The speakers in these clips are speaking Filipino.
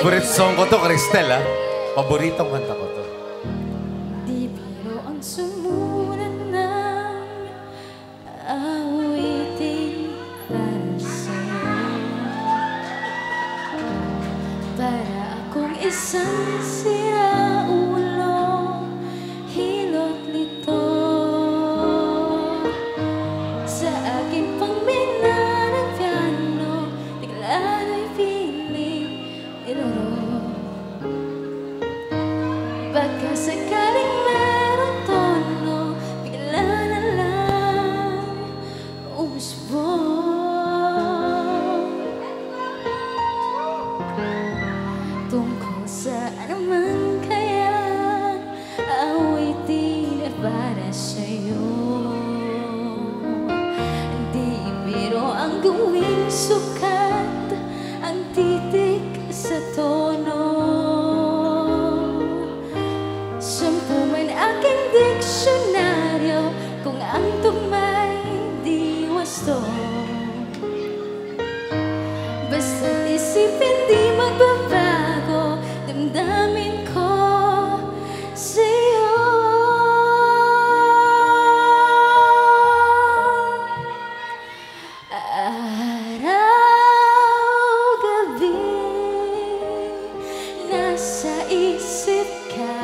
Favorite song ko to, Cristel, ha? Paboritong kanta ko to. Di biro ang sumulat ng awitin para sa'yo. Para akong isang siraulo, hilot lito. Sa akin pang ng piano, bigla na'y piling ilaro. Baka sakaling meron tono, bigla na lang umusbong. Tungkol sa anuman kaya awitin para sa'yo. Di biro ang gawing sukat, ang titik sa tono. Sampu man aking diksyonaryo, kung ang tugma'y di wasto. Basta't isipin di magbabago, damdamin ko sa'yo. Araw-gabi, nasa isip ka,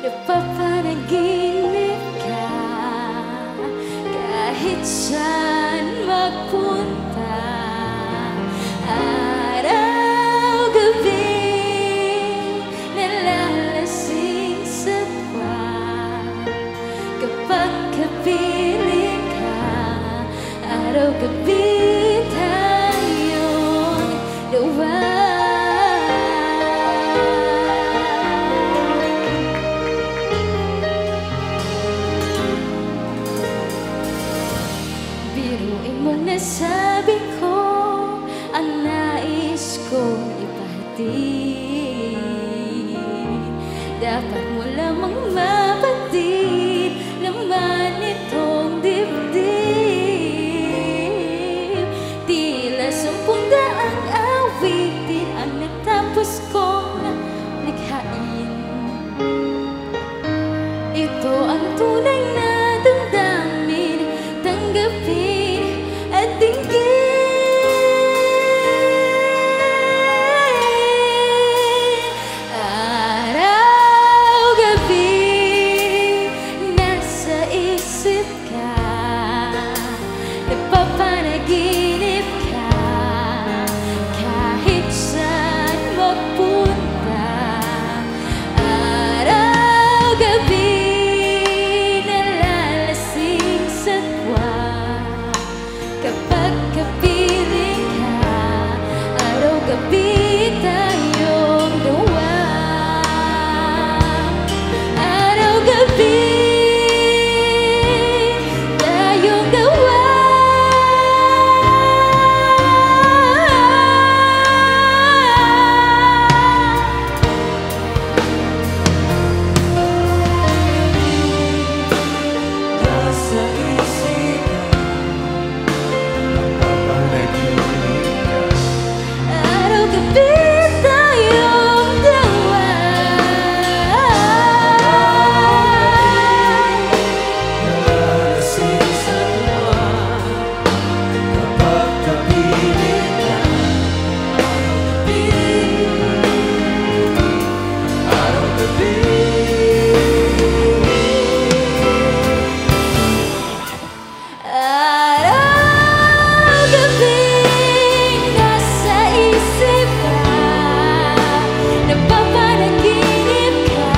napapanaginip ka, kahit saan magpunta. Araw-gabi, nalalasing sa tuwa, kapag kapiling ka. Araw-gabi tayong dalawa. Biruin mo nasabi ko ang nais kong ipahatid. Dapat mo lamang mapatid laman itong dibdib. Tila 10,000 awitin ang natapos kong likhain. Ito ang tunay na damdamin, tanggapin at dinggin. Araw-gabi, nasa isip ka, napapanaginip ka, kahit saan magpunta. Araw-gabi, nalalasing sa tuwa, kapag kapiling ka. Araw-gabi tayong dalawa. Araw-gabi tayong dalawa. Nasa isip ka, napapanaginip ka. Araw-gabi tayong dalawa. Nalalasing sa tuwa, kapag kapiling ka. Araw-gabi, Araw-gabi, nasa isip ka, napapanaginip ka,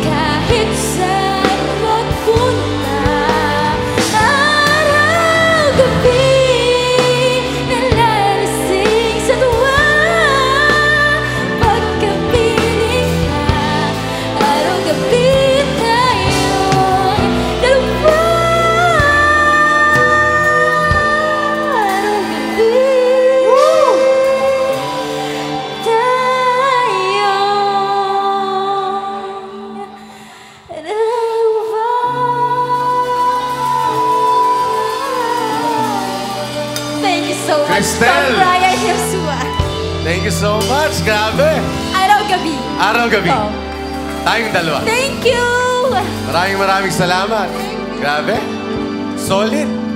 kahit saan magpunta. Araw-gabi, nalalasing sa tuwa, pagkapiling ka. Araw-gabi tayong dalawa. Thank you so much, Cristel! Brian Hirsua. Thank you so much. Grabe. Araw-gabi. Araw-gabi. Oh. Tayong dalawa. Thank you! Maraming salamat. Grabe. Solid.